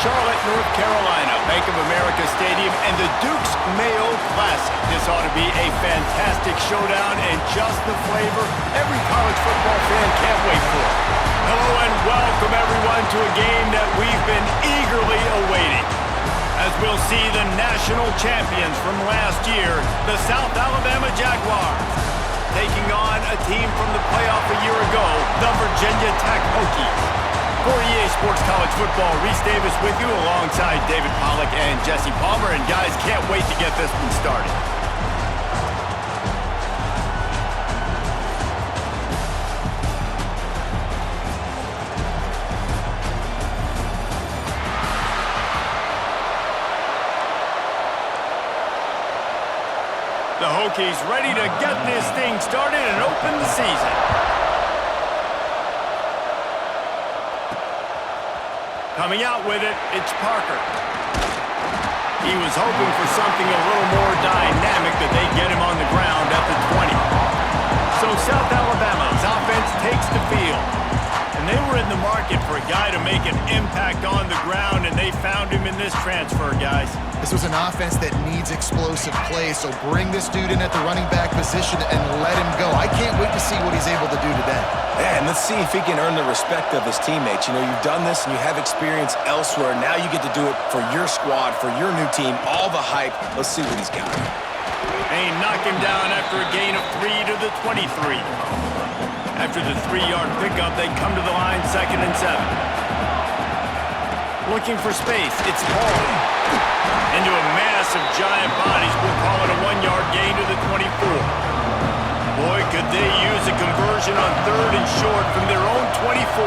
Charlotte, North Carolina, Bank of America Stadium, and the Duke's Mayo Classic. This ought to be a fantastic showdown and just the flavor every college football fan can't wait for. Hello and welcome everyone to a game that we've been eagerly awaiting, as we'll see the national champions from last year, the South Alabama Jaguars, taking on a team from the playoff a year ago, the Virginia Tech Hokies. For EA Sports College Football, Reese Davis with you alongside David Pollack and Jesse Palmer. And guys, can't wait to get this one started. The Hokies ready to get this thing started and open the season. Coming out with it, it's Parker. He was hoping for something a little more dynamic, that they get him on the ground at the 20. So South Alabama's offense takes the field. And they were in the market for a guy to make an impact on the ground, and they found him in this transfer, guys. This was an offense that needs explosive plays, so bring this dude in at the running back position and let him go. I can't wait to see what he's able to do today. Yeah, and let's see if he can earn the respect of his teammates. You know, you've done this and you have experience elsewhere. Now you get to do it for your squad, for your new team, all the hype. Let's see what he's got. They knock him down after a gain of 3 to the 23. After the 3-yard pickup, they come to the line 2nd and 7. Looking for space, it's Paul. Into a mass of giant bodies, we'll call it a 1-yard gain to the 24. Boy, could they use a conversion on 3rd and short from their own 24.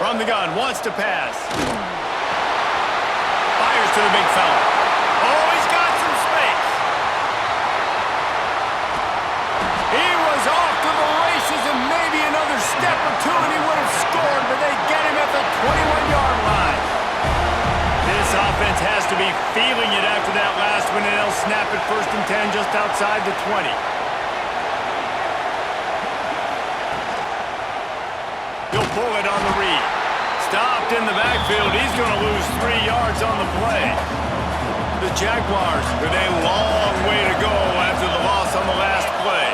From the gun, wants to pass. Fires to the big fella. Oh, he's got some space. He was off to the races and maybe another step or two and he would have scored, but they get him at the 21-yard line. This offense has to be feeling it after that last one, and they'll snap it 1st and 10 just outside the 20. He'll pull it on the read. Stopped in the backfield. He's going to lose 3 yards on the play. The Jaguars with a long way to go after the loss on the last play.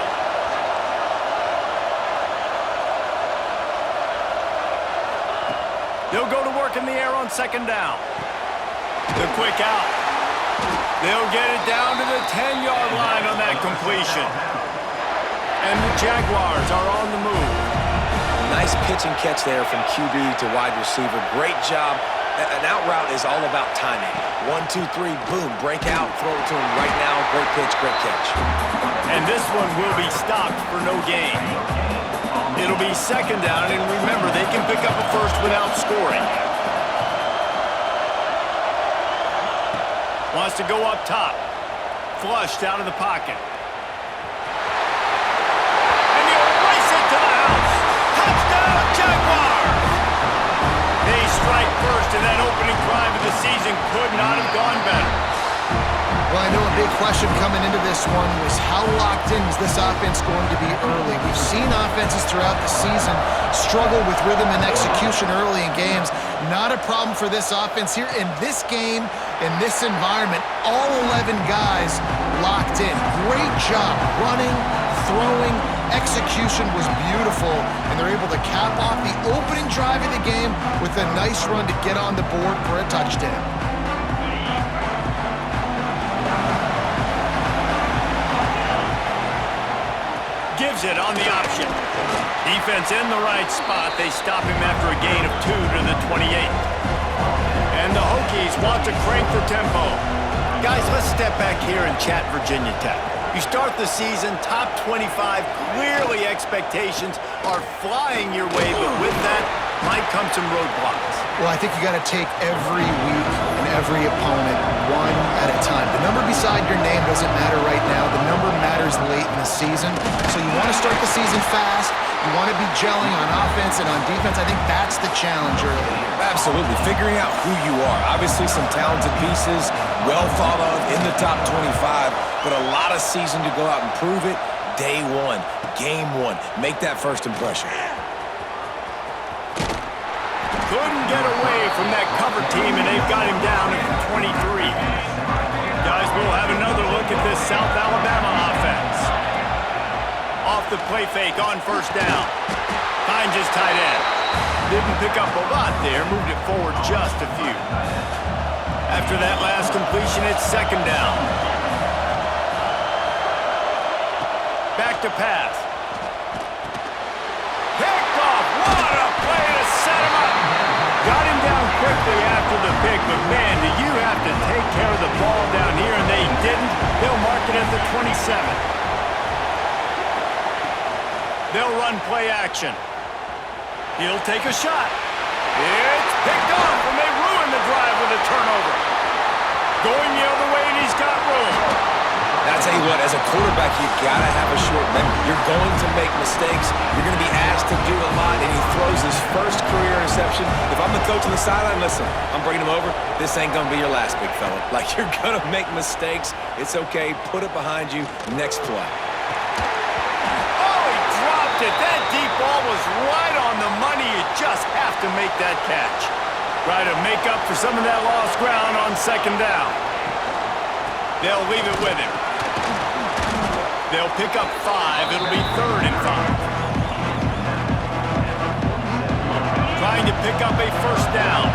They'll go to work in the air on 2nd down. The quick out. They'll get it down to the 10-yard line on that completion. And the Jaguars are on the move. Nice pitch and catch there from QB to wide receiver. Great job. An out route is all about timing. 1, 2, 3, boom, break out, throw it to him right now. Great pitch, great catch. And this one will be stopped for no gain. It'll be 2nd down, and remember, they can pick up a first without scoring. Wants to go up top. Flushed out of the pocket. And he'll race it to the house. Touchdown, Jaguars! They strike first, and that opening drive of the season could not have gone better. Well, I know a big question coming into this one was how locked in is this offense going to be early? We've seen offenses throughout the season struggle with rhythm and execution early in games. Not a problem for this offense here. In this game, in this environment, all 11 guys locked in. Great job running, throwing. Execution was beautiful, and they're able to cap off the opening drive of the game with a nice run to get on the board for a touchdown. Gives it on the option. Defense in the right spot. They stop him after a gain of 2 to the 28. And the Hokies want to crank the tempo. Guys, let's step back here and chat Virginia Tech. You start the season, top 25, clearly expectations are flying your way, but with that might come some roadblocks. Well, I think you got to take every week and every opponent one at a time. The number beside your name doesn't matter right now. The number matters late in the season. So you want to start the season fast. You want to be gelling on offense and on defense. I think that's the challenge early. Absolutely. Figuring out who you are. Obviously some talented pieces, well thought of in the top 25, but a lot of season to go out and prove it. Day one, game one. Make that first impression. Couldn't get away from that cover team, and they've got him down at the 23. Guys, we'll have another look at this South Alabama offense. Off the play fake on first down. Finds his tight end. Didn't pick up a lot there, moved it forward just a few. After that last completion, it's second down. Back to pass. Picked off. What a play to set him up. Got him down quickly after the pick, but man, do you have to take care of the ball down here, and they didn't. They'll mark it at the 27. They'll run play action. He'll take a shot. It's picked off, and they ruin the drive with a turnover. Going the other way, and he's got room. Now, I'll tell you what, as a quarterback, you got to have a short memory. You're going to make mistakes. You're going to be asked to do a lot, and he throws his first career interception. If I'm the coach on the sideline, listen, I'm bringing him over. This ain't going to be your last, big fella. Like, you're going to make mistakes. It's okay. Put it behind you. Next play. That deep ball was right on the money. You just have to make that catch. Try to make up for some of that lost ground on second down. They'll leave it with him. They'll pick up 5. It'll be 3rd and 5. Trying to pick up a first down.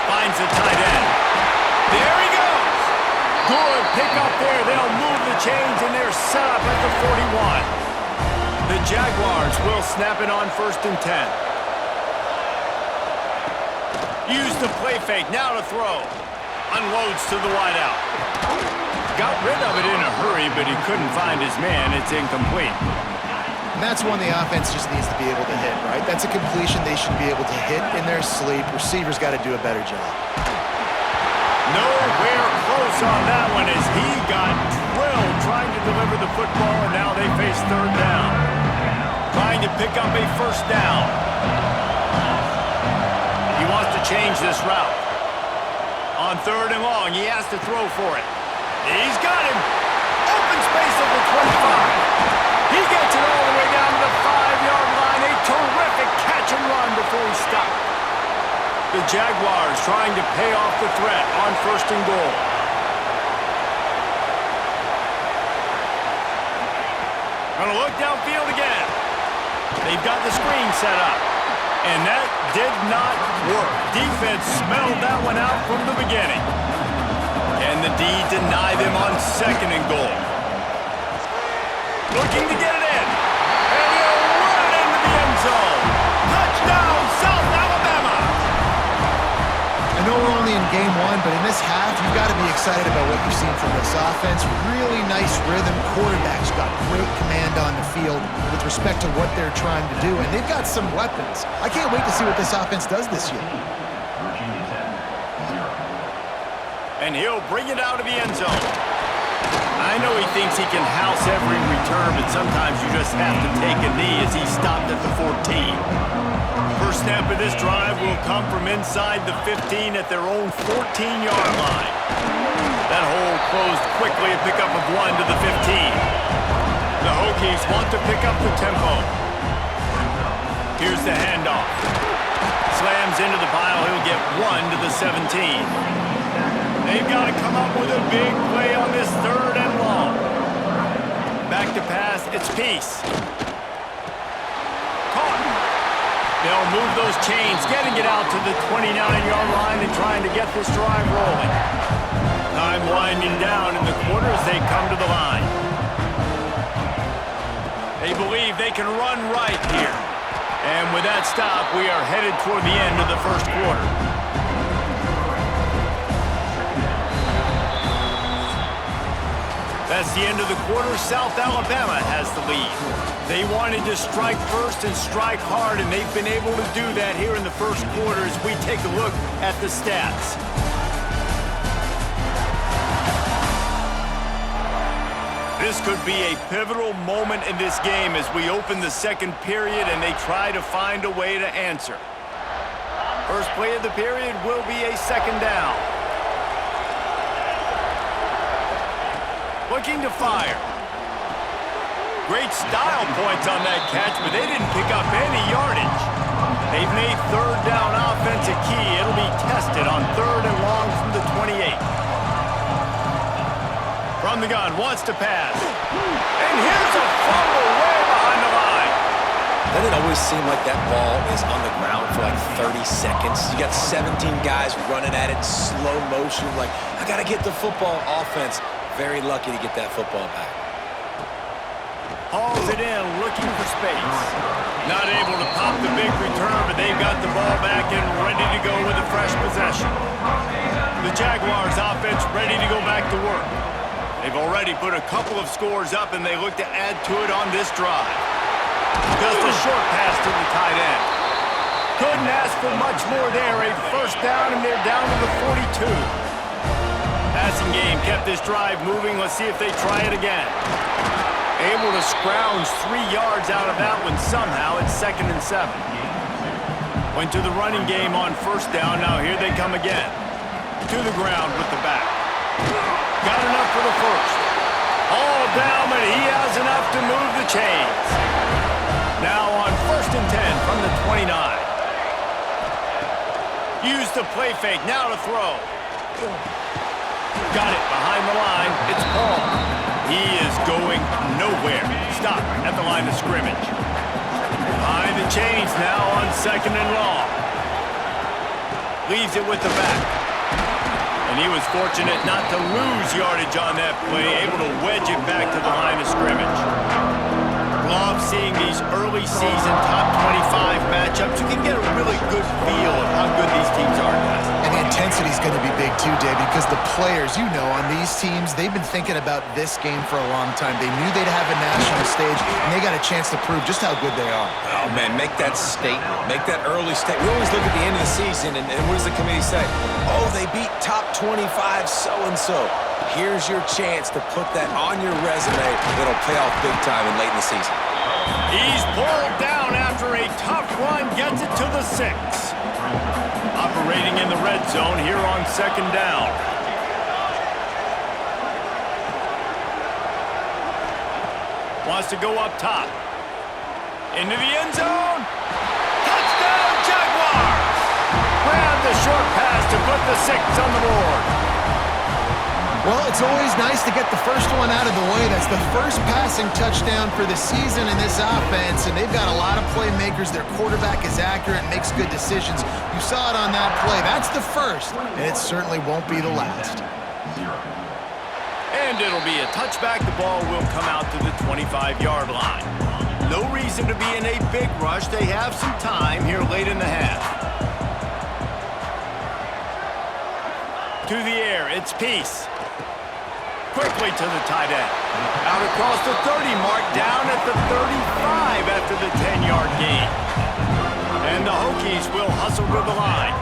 Finds a tight end. There he goes. Good pick up there. They'll move the chains, and they're set up at the 41. The Jaguars will snap it on 1st and 10. Use the play fake. Now to throw. Unloads to the wideout. Got rid of it in a hurry, but he couldn't find his man. It's incomplete. And that's one the offense just needs to be able to hit, right? That's a completion they should be able to hit in their sleep. Receivers got to do a better job. Nowhere close on that one as he got drilled trying to deliver the football, and now they face 3rd down. Trying to pick up a first down. He wants to change this route. On 3rd and long, he has to throw for it. He's got him. Open space at the 25. He gets it all the way down to the 5-yard line. A terrific catch and run before he stopped. The Jaguars trying to pay off the threat on 1st and goal. Gonna look downfield again. They've got the screen set up. And that did not work. Defense smelled that one out from the beginning. Can the D deny them on 2nd and goal? Looking to get it in. And he'll run it into the end zone. Touchdown, South Alabama. I know we're only in game 1, but in this half, you've got to be excited about what you've seen from this offense. Really nice rhythm. Quarterbacks got great command on the field with respect to what they're trying to do, and they've got some weapons. I can't wait to see what this offense does this year. And he'll bring it out of the end zone. I know he thinks he can house every return, but sometimes you just have to take a knee as he stopped at the 14. First snap of this drive will come from inside the 15 at their own 14-yard line. That hole closed quickly, a pickup of 1 to the 15. The Hokies want to pick up the tempo. Here's the handoff. Slams into the pile. He'll get 1 to the 17. They've got to come up with a big play on this 3rd and long. Back to pass. It's Peace. Caught. They'll move those chains, getting it out to the 29-yard line and trying to get this drive rolling. Time winding down in the quarter as they come to the line. They believe they can run right here. And with that stop, we are headed toward the end of the first quarter. That's the end of the quarter. South Alabama has the lead. They wanted to strike first and strike hard, and they've been able to do that here in the first quarter as we take a look at the stats. This could be a pivotal moment in this game as we open the second period and they try to find a way to answer. First play of the period will be a second down. Looking to fire. Great style points on that catch, but they didn't pick up any yardage. They've made third down offense a key. It'll be tested on 3rd and long from the 28. From the gun, wants to pass. And here's a fumble way behind the line. Doesn't it always seem like that ball is on the ground for like 30 seconds? You got 17 guys running at it, slow motion, like, I got to get the football. Offense, very lucky to get that football back. Hauls it in, looking for space. Not able to pop the big return, but they've got the ball back and ready to go with a fresh possession. The Jaguars offense ready to go back to work. They've already put a couple of scores up, and they look to add to it on this drive. Just a short pass to the tight end. Couldn't ask for much more there. A first down, and they're down to the 42. Passing game kept this drive moving. Let's see if they try it again. Able to scrounge 3 yards out of that one somehow. It's 2nd and 7. Went to the running game on first down. Now here they come again. To the ground with the back. Got enough for the first. All down, but he has enough to move the chains. Now on 1st and 10 from the 29. Use the play fake. Now to throw. Got it behind the line. It's Paul. He is going nowhere. Stop at the line of scrimmage. Behind the chains now on 2nd and long. Leaves it with the back. And he was fortunate not to lose yardage on that play, able to wedge it back to the line of scrimmage. Love seeing these early season top 25 matchups. You can get a really good feel of how good these teams are, guys. And the intensity is going to be big too, David, because the players, you know, on these teams, they've been thinking about this game for a long time. They knew they'd have a national stage, and they got a chance to prove just how good they are. Oh, man, make that statement. Make that early statement. We always look at the end of the season, and what does the committee say? Oh, they beat top 25 so-and-so. Here's your chance to put that on your resume that'll pay off big time and late in the season. He's pulled down after a tough run, gets it to the 6. Operating in the red zone here on 2nd down. Wants to go up top. Into the end zone. Touchdown, Jaguars! Grab the short pass to put the 6 on the board. Well, it's always nice to get the first one out of the way. That's the first passing touchdown for the season in this offense, and they've got a lot of playmakers. Their quarterback is accurate and makes good decisions. You saw it on that play. That's the first, and it certainly won't be the last. And it'll be a touchback. The ball will come out to the 25-yard line. No reason to be in a big rush. They have some time here late in the half. To the air, it's Peace. Quickly to the tight end. Out across the 30 mark, down at the 35 after the 10-yard gain. And the Hokies will hustle to the line.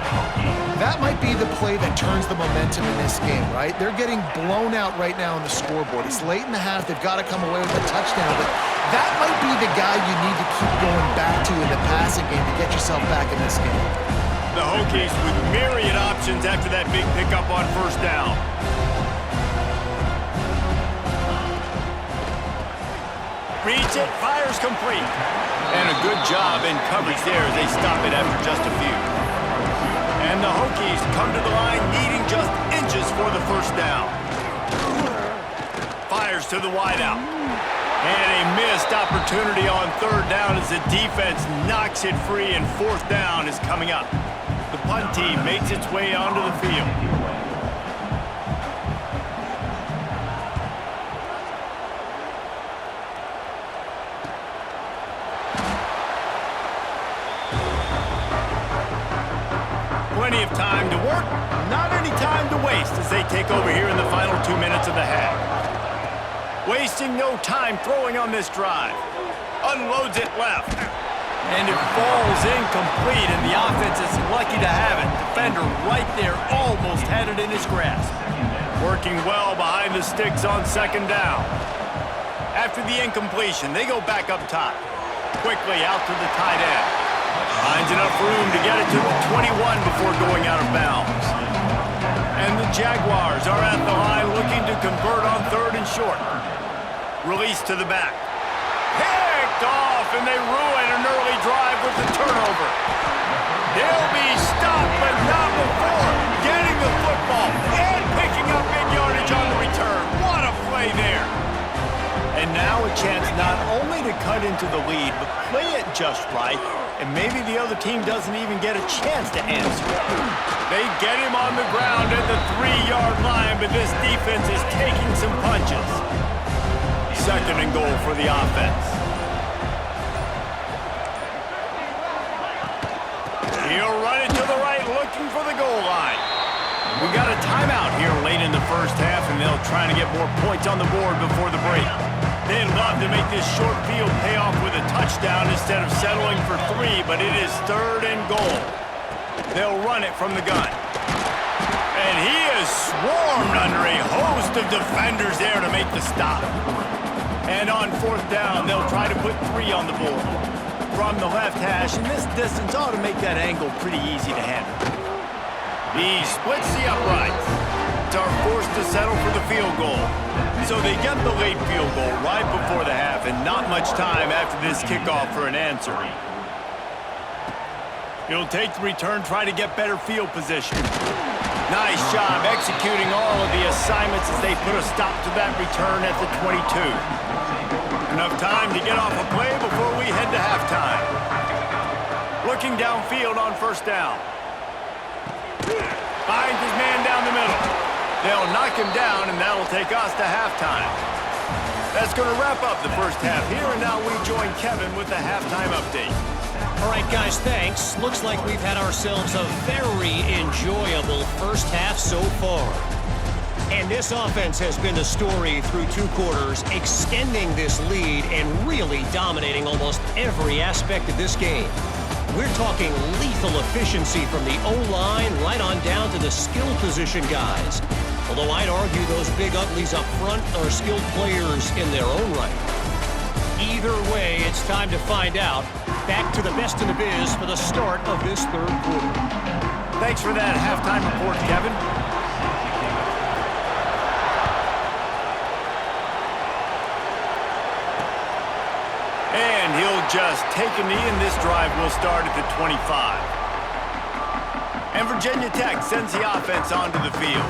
That might be the play that turns the momentum in this game, right? They're getting blown out right now on the scoreboard. It's late in the half. They've got to come away with a touchdown, but that might be the guy you need to keep going back to in the passing game to get yourself back in this game. The Hokies with myriad options after that big pickup on first down. Reads it, fires complete. And a good job in coverage there as they stop it after just a few. And the Hokies come to the line needing just inches for the first down. Fires to the wideout. And a missed opportunity on 3rd down as the defense knocks it free, and 4th down is coming up. The punt team makes its way onto the field. Plenty of time to work, not any time to waste as they take over here in the final 2 minutes of the half. Wasting no time throwing on this drive. Unloads it left. And it falls incomplete, and the offense is lucky to have it. Defender right there almost had it in his grasp. Working well behind the sticks on 2nd down. After the incompletion, they go back up top. Quickly out to the tight end. Finds enough room to get it to the 21 before going out of bounds. And the Jaguars are at the line looking to convert on 3rd and short. Release to the back. Picked off, and they ruin an early drive with the turnover. They'll be stopped, but not before getting the football and picking up big yardage on the return. What a play there. And now a chance not only to cut into the lead, but play it just right, and maybe the other team doesn't even get a chance to answer. They get him on the ground at the 3-yard line, but this defense is taking some punches. 2nd and goal for the offense. He'll run it to the right, looking for the goal line. We got a timeout here late in the first half, and they'll try to get more points on the board before the break. They'd love to make this short field pay off with a touchdown instead of settling for 3, but it is 3rd and goal. They'll run it from the gun. And he is swarmed under a host of defenders there to make the stop. And on 4th down, they'll try to put 3 on the board. From the left hash, and this distance ought to make that angle pretty easy to handle. He splits the uprights. Are forced to settle for the field goal. So they get the late field goal right before the half, and not much time after this kickoff for an answer. He'll take the return, try to get better field position. Nice job executing all of the assignments as they put a stop to that return at the 22. Enough time to get off a play before we head to halftime. Looking downfield on 1st down. Finds his man down the middle. They'll knock him down, and that'll take us to halftime. That's going to wrap up the first half here, and now we join Kevin with the halftime update. All right, guys, thanks. Looks like we've had ourselves a very enjoyable first half so far. And this offense has been the story through 2 quarters, extending this lead and really dominating almost every aspect of this game. We're talking lethal efficiency from the O-line right on down to the skill position guys. Although I'd argue those big uglies up front are skilled players in their own right. Either way, it's time to find out. Back to the best in the biz for the start of this 3rd quarter. Thanks for that halftime report, Kevin. And he'll just take a knee, and this drive will start at the 25. And Virginia Tech sends the offense onto the field.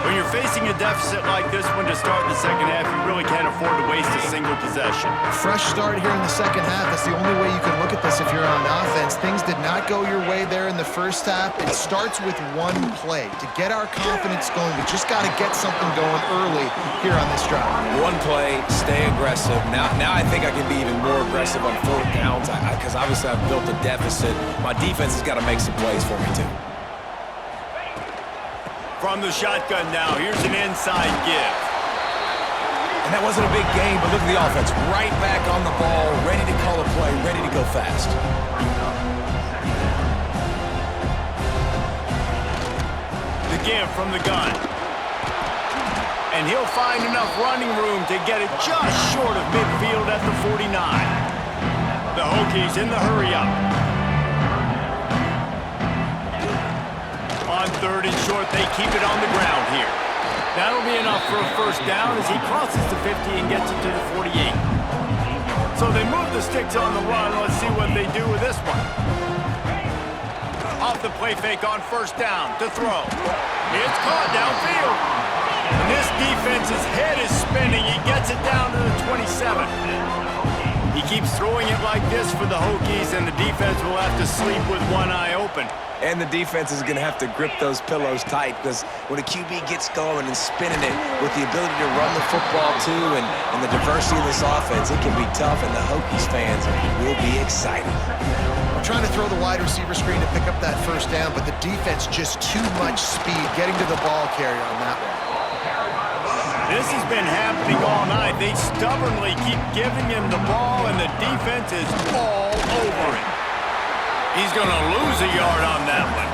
When you're facing a deficit like this one to start the second half, you really can't afford to waste a single possession. Fresh start here in the second half. That's the only way you can look at this if you're on offense. Things did not go your way there in the first half. It starts with one play. To get our confidence going, we just got to get something going early here on this drive. One play, stay aggressive. Now I think I can be even more aggressive on 4th downs because obviously I've built a deficit. My defense has got to make some plays for me too. From the shotgun now, here's an inside give. And that wasn't a big game, but look at the offense. Right back on the ball, ready to call a play, ready to go fast. The give from the gun. And he'll find enough running room to get it just short of midfield at the 49. The Hokies in the hurry-up. On 3rd and short, they keep it on the ground here. That'll be enough for a 1st down as he crosses the 50 and gets it to the 48. So they move the sticks on the run. Let's see what they do with this one. Off the play fake on 1st down to throw. It's caught downfield. And this defense's head is spinning. He gets it down to the 27. He keeps throwing it like this for the Hokies, and the defense will have to sleep with one eye open. And the defense is going to have to grip those pillows tight because when a QB gets going and spinning it with the ability to run the football too and the diversity of this offense, it can be tough, and the Hokies fans will be excited. We're trying to throw the wide receiver screen to pick up that 1st down, but the defense just too much speed getting to the ball carrier on that one. This has been happening all night. They stubbornly keep giving him the ball, and the defense is all over it. He's going to lose a yard on that one.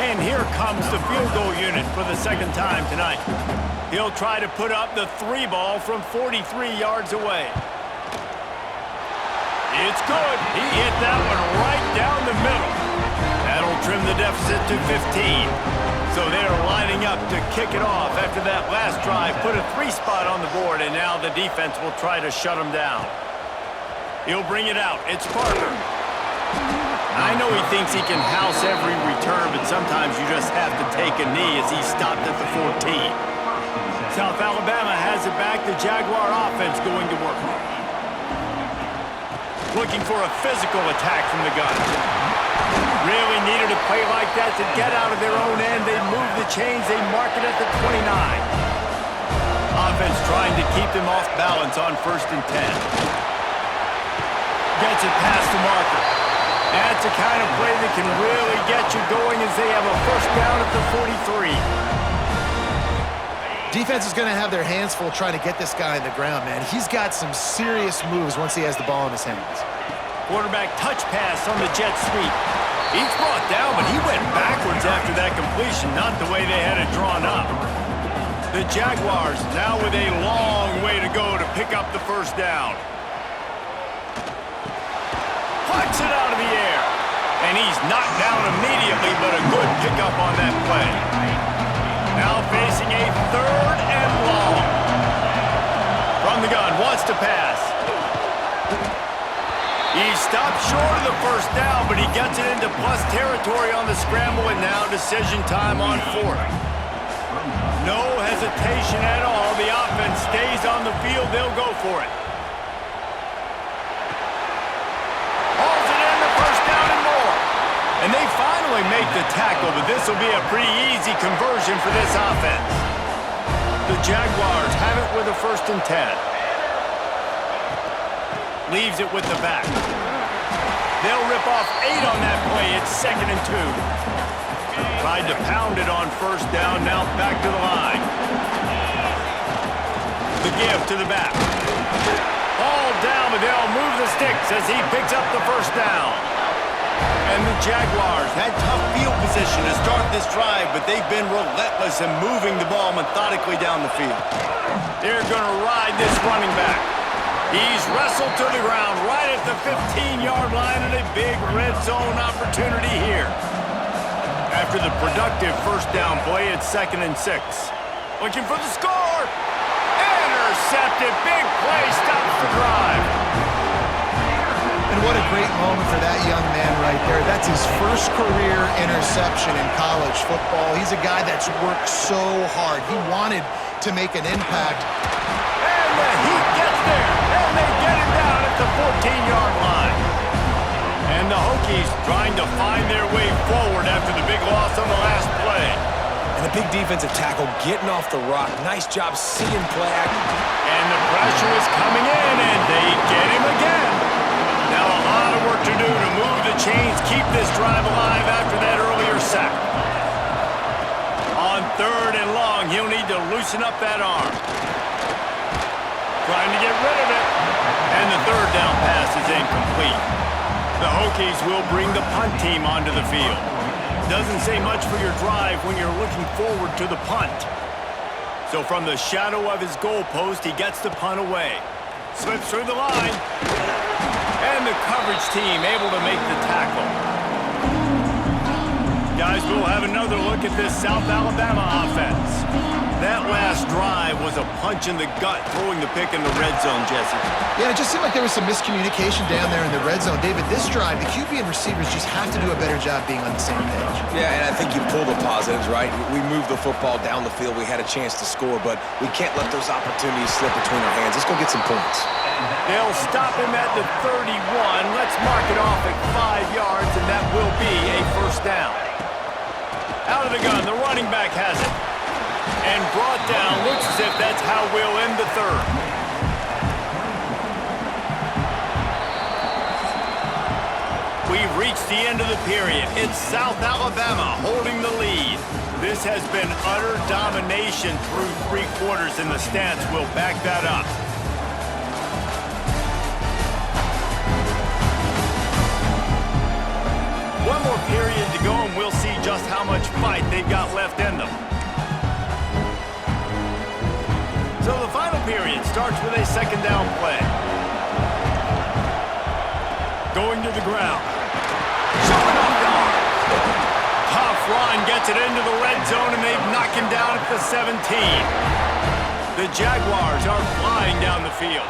And here comes the field goal unit for the 2nd time tonight. He'll try to put up the 3 ball from 43 yards away. It's good. He hit that one right down the middle. That'll trim the deficit to 15. So they're lining up to kick it off after that last drive. Put a 3-spot on the board, and now the defense will try to shut them down. He'll bring it out. It's Parker. I know he thinks he can house every return, but sometimes you just have to take a knee as he stopped at the 14. South Alabama has it back. The Jaguar offense going to work. Looking for a physical attack from the gun. Really needed a play like that to get out of their own end. They move the chains. They mark it at the 29. Offense trying to keep them off balance on 1st and 10. Gets it past the marker. That's the kind of play that can really get you going as they have a 1st down at the 43. Defense is going to have their hands full trying to get this guy on the ground, man. He's got some serious moves once he has the ball in his hands. Quarterback touch pass on the jet sweep. He's brought down, but he went backwards after that completion, not the way they had it drawn up. The Jaguars now with a long way to go to pick up the 1st down. Puts it out of the air. And he's knocked down immediately, but a good pickup on that play. Now facing a 3rd and long. From the gun, wants to pass. He stopped short of the 1st down, but he gets it into plus territory on the scramble, and now decision time on 4th. No hesitation at all. The offense stays on the field. They'll go for it. Hauls it in, the 1st down and more. And they finally make the tackle, but this will be a pretty easy conversion for this offense. The Jaguars have it with a 1st and 10. Leaves it with the back. They'll rip off 8 on that play. It's 2nd and 2. Tried to pound it on 1st down. Now back to the line. The give to the back. Ball down, but they'll move the sticks as he picks up the 1st down. And the Jaguars had tough field position to start this drive, but they've been relentless in moving the ball methodically down the field. They're going to ride this running back. He's wrestled to the ground right at the 15-yard line, and a big red zone opportunity here. After the productive 1st down play, it's 2nd and 6. Looking for the score. Intercepted. Big play. Stops the drive. And what a great moment for that young man right there. That's his 1st career interception in college football. He's a guy that's worked so hard. He wanted to make an impact. And the Heat gets there. And they get him down at the 14-yard line. And the Hokies trying to find their way forward after the big loss on the last play. And a big defensive tackle getting off the rock. Nice job seeing play action. And the pressure is coming in, and they get him again. Now a lot of work to do to move the chains, keep this drive alive after that earlier sack. On 3rd and long, he'll need to loosen up that arm. Trying to get rid of it. And the 3rd down pass is incomplete. The Hokies will bring the punt team onto the field. Doesn't say much for your drive when you're looking forward to the punt. So from the shadow of his goalpost, he gets the punt away. Slips through the line. And the coverage team able to make the tackle. Guys, we'll have another look at this South Alabama offense. That last drive was a punch in the gut, throwing the pick in the red zone, Jesse. Yeah, it just seemed like there was some miscommunication down there in the red zone. David, this drive, the QB and receivers just have to do a better job being on the same page. Yeah, and I think you pull the positives, right? We moved the football down the field. We had a chance to score, but we can't let those opportunities slip between our hands. Let's go get some points. They'll stop him at the 31. Let's mark it off at 5 yards, and that will be a 1st down. Out of the gun, the running back has it. And brought down, looks as if that's how we'll end the 3rd. We've reached the end of the period. It's South Alabama holding the lead. This has been utter domination through 3 quarters, and the stats will back that up. One more period to go, and we'll see just how much fight they've got left in them. So the final period starts with a 2nd down play. Going to the ground. Showing off the arm. Tough run, gets gets it into the red zone, and they knock him down at the 17. The Jaguars are flying down the field.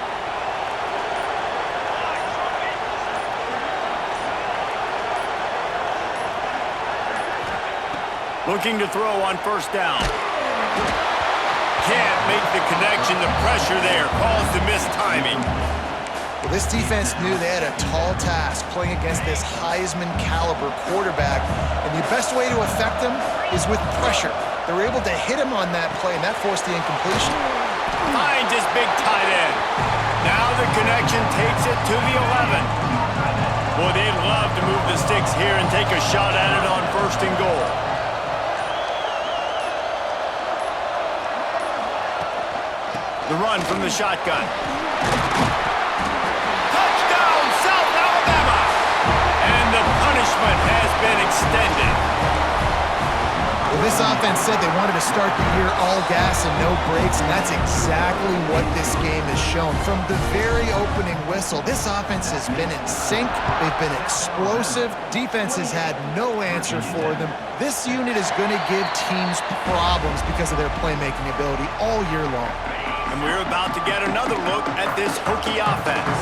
Looking to throw on first down. Can't make the connection. The pressure there caused the missed timing. Well, this defense knew they had a tall task playing against this Heisman caliber quarterback, and the best way to affect him is with pressure. They were able to hit him on that play, and that forced the incompletion. Finds his big tight end. Now the connection takes it to the 11. Boy, they'd love to move the sticks here and take a shot at it on first and goal. The run from the shotgun. Touchdown, South Alabama! And the punishment has been extended. Well, this offense said they wanted to start the year all gas and no brakes, and that's exactly what this game has shown. From the very opening whistle, this offense has been in sync. They've been explosive. Defense has had no answer for them. This unit is going to give teams problems because of their playmaking ability all year long. And we're about to get another look at this Hokie offense.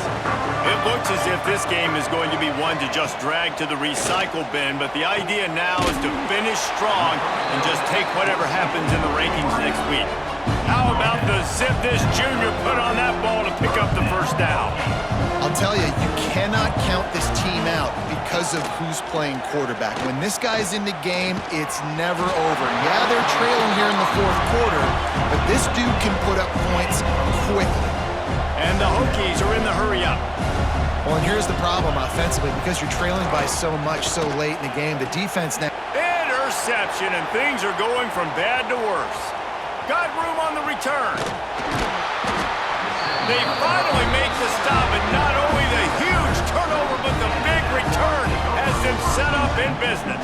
It looks as if this game is going to be one to just drag to the recycle bin, but the idea now is to finish strong and just take whatever happens in the rankings next week. How about the zip this junior put on that ball to pick up the first down? I'll tell you, you cannot count this team out because of who's playing quarterback. When this guy's in the game, it's never over. Yeah, they're trailing here in the fourth quarter, but this dude can put up points quickly. And the Hokies are in the hurry-up. Well, and here's the problem offensively. Because you're trailing by so much so late in the game, the defense now... Interception, and things are going from bad to worse. Got room on the return. They finally make the stop, and not only the huge turnover, but the big return has them set up in business.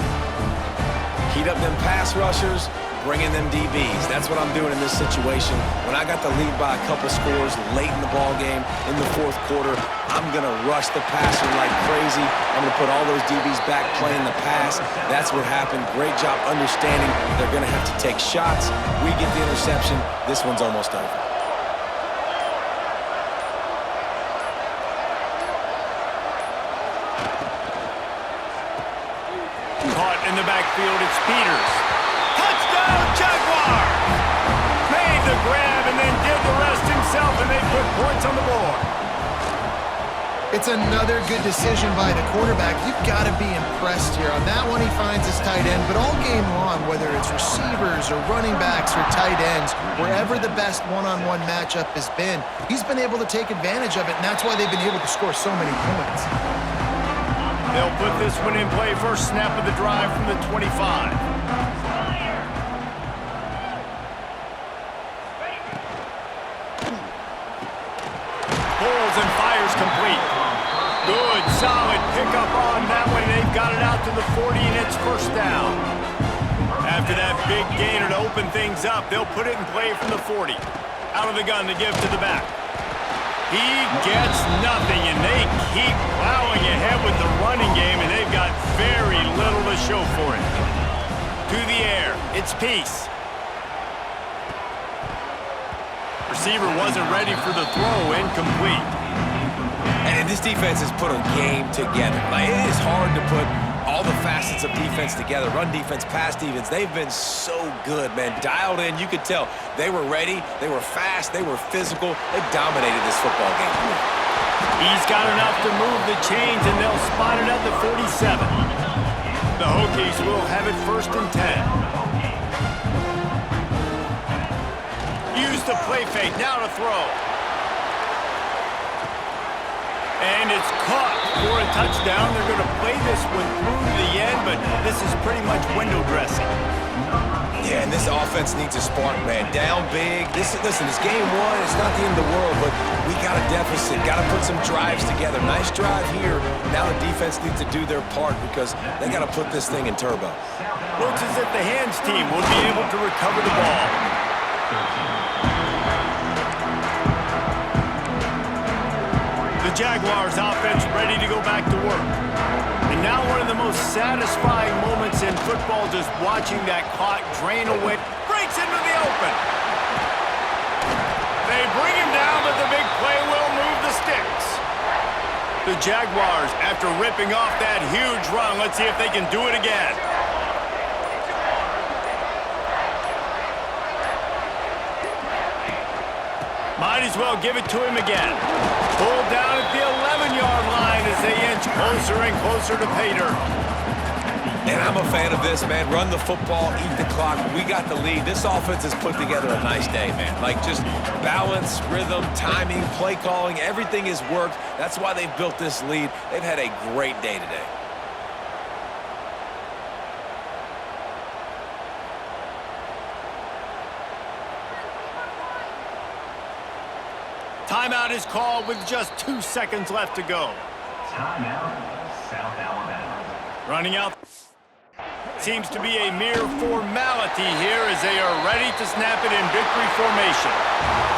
Heat up them pass rushers, bring in them DBs. That's what I'm doing in this situation. When I got the lead by a couple scores late in the ball game, in the fourth quarter, I'm going to rush the passer like crazy. I'm going to put all those DBs back playing the pass. That's what happened. Great job understanding they're going to have to take shots. We get the interception. This one's almost over. Caught in the backfield, it's Peters. Touchdown, Jaguars! Made the grab and then did the rest himself, and they put points on the board. It's another good decision by the quarterback. You've got to be impressed here. On that one, he finds his tight end, but all game long, whether it's receivers or running backs or tight ends, wherever the best one-on-one matchup has been, he's been able to take advantage of it, and that's why they've been able to score so many points. They'll put this one in play. First snap of the drive from the 25. Pulls and fires complete. Good, solid pickup on that one. They've got it out to the 40, and it's first down. After that big gainer to open things up, they'll put it in play from the 40. Out of the gun to give to the back. He gets nothing, and they keep plowing ahead with the running game, and they've got very little to show for it. To the air, it's Peace. Receiver wasn't ready for the throw, incomplete. And this defense has put a game together. Like, it is hard to put all the facets of defense together. Run defense, pass defense. They've been so good, man. Dialed in. You could tell they were ready. They were fast. They were physical. They dominated this football game. He's got enough to move the chains, and they'll spot it at the 47. The Hokies will have it first and 10. Use the play fake. Now to throw. And it's caught for a touchdown. They're going to play this one through to the end, but this is pretty much window dressing. Yeah, and this offense needs a spark, man. Down big. Listen, it's game one. It's not the end of the world, but we got a deficit. Got to put some drives together. Nice drive here. Now the defense needs to do their part because they got to put this thing in turbo. Looks as if the hands team will be able to recover the ball. The Jaguars offense ready to go back to work. And now one of the most satisfying moments in football. football just watching that clock drain away. Breaks into the open. They bring him down, but the big play will move the sticks. The Jaguars, after ripping off that huge run, let's see if they can do it again. Might as well give it to him again. Pulled down at the 11-yard line as they inch closer and closer to pay dirt. And I'm a fan of this, man. Run the football, eat the clock. We got the lead. This offense has put together a nice day, man. Like, just balance, rhythm, timing, play calling, everything has worked. That's why they've built this lead. They've had a great day today. Timeout is called with just 2 seconds left to go. Timeout, South Alabama. Running out. Seems to be a mere formality here as they are ready to snap it in victory formation.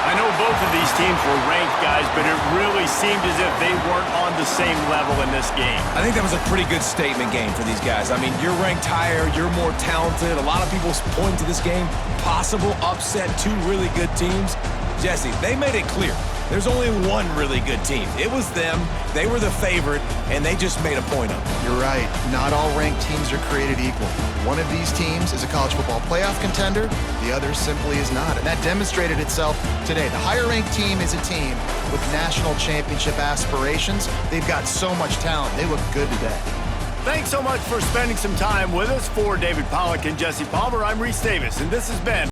I know both of these teams were ranked, guys, but it really seemed as if they weren't on the same level in this game. I think that was a pretty good statement game for these guys. I mean, you're ranked higher, you're more talented. A lot of people point to this game, possible upset, two really good teams. Jesse, they made it clear. There's only one really good team. It was them. They were the favorite, and they just made a point of it. You're right. Not all ranked teams are created equal. One of these teams is a college football playoff contender. The other simply is not, and that demonstrated itself today. The higher-ranked team is a team with national championship aspirations. They've got so much talent. They look good today. Thanks so much for spending some time with us. For David Pollack and Jesse Palmer, I'm Reese Davis, and this has been